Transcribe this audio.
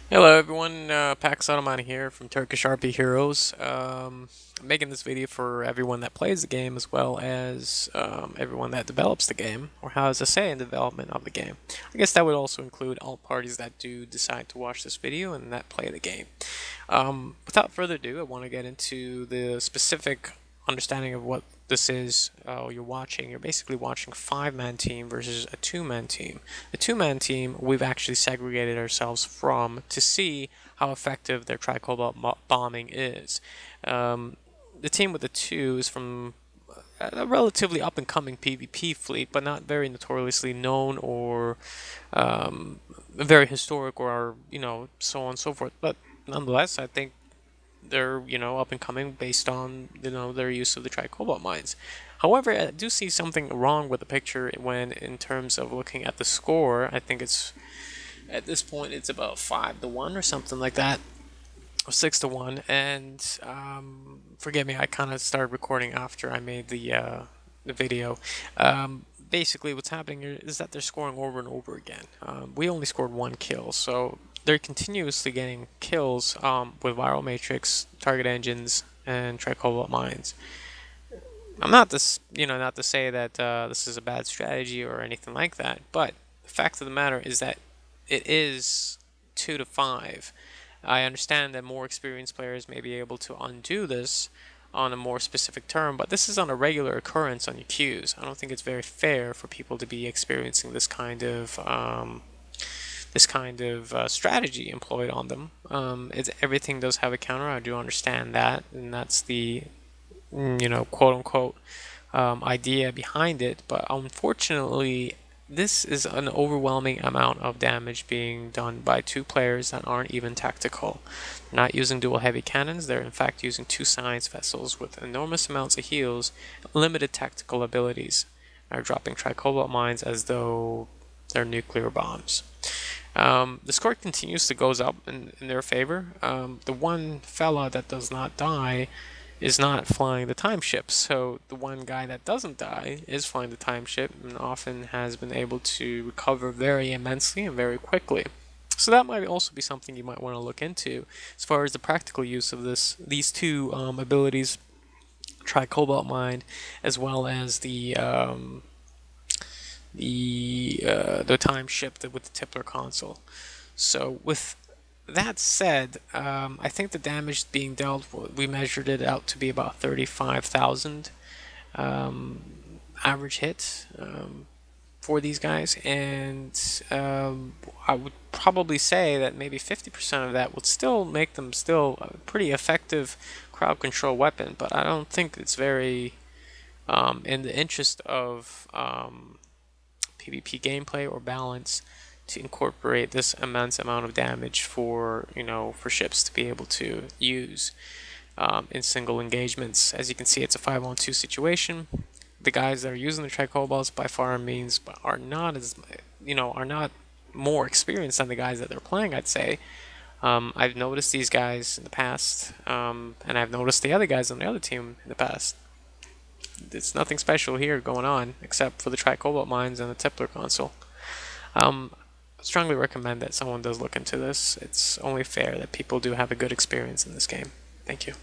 Hello everyone, Pax Automata here from Turkish RP Heroes. I'm making this video for everyone that plays the game as well as everyone that develops the game or has a say in the development of the game. I guess that would also include all parties that do decide to watch this video and that play the game. Without further ado, I want to get into the specific understanding of what this is. You're watching. You're basically watching a five-man team versus a two-man team. The two-man team we've actually segregated ourselves from to see how effective their tricobalt bombing is. The team with the two is from a relatively up-and-coming PvP fleet, but not very notoriously known or very historic or so on and so forth. But nonetheless, I think they're up and coming based on their use of the tricobalt mines. However, I do see something wrong with the picture when in terms of looking at the score. I think it's at this point it's about 5-1 or something like that, or 6-1. And forgive me, I kind of started recording after I made the video. Basically, what's happening here is that they're scoring over and over again. We only scored one kill, so they're continuously getting kills with viral matrix, target engines, and tricobalt mines. I'm not not to say that this is a bad strategy or anything like that, but the fact of the matter is that it is 2-5. I understand that more experienced players may be able to undo this on a more specific term, but this is on a regular occurrence on your queues. I don't think it's very fair for people to be experiencing this kind of strategy employed on them. Everything does have a counter. I do understand that, and that's the quote unquote idea behind it. But unfortunately, this is an overwhelming amount of damage being done by two players that aren't even tactical. They're not using dual heavy cannons. They're in fact using two science vessels with enormous amounts of heals, limited tactical abilities. Are dropping tricobalt mines as though they're nuclear bombs. The score continues to goes up in their favor. The one fella that does not die is not flying the time ship, so the one guy that doesn't die is flying the time ship and often has been able to recover very immensely and very quickly. So that might also be something you might want to look into as far as the practical use of these two abilities, tricobalt mine, as well as the time ship with the Tippler console. So with that said, I think the damage being dealt, we measured it out to be about 35,000 average hit for these guys, and I would probably say that maybe 50% of that would still make them still a pretty effective crowd control weapon, but I don't think it's very in the interest of PvP gameplay or balance to incorporate this immense amount of damage for for ships to be able to use in single engagements. As you can see, it's a 5-on-2 situation. The guys that are using the tricobalts by far means are not as are not more experienced than the guys that they're playing, I'd say. I've noticed these guys in the past, and I've noticed the other guys on the other team in the past. There's nothing special here going on except for the tricobalt mines and the Tippler console. I strongly recommend that someone does look into this. It's only fair that people do have a good experience in this game. Thank you.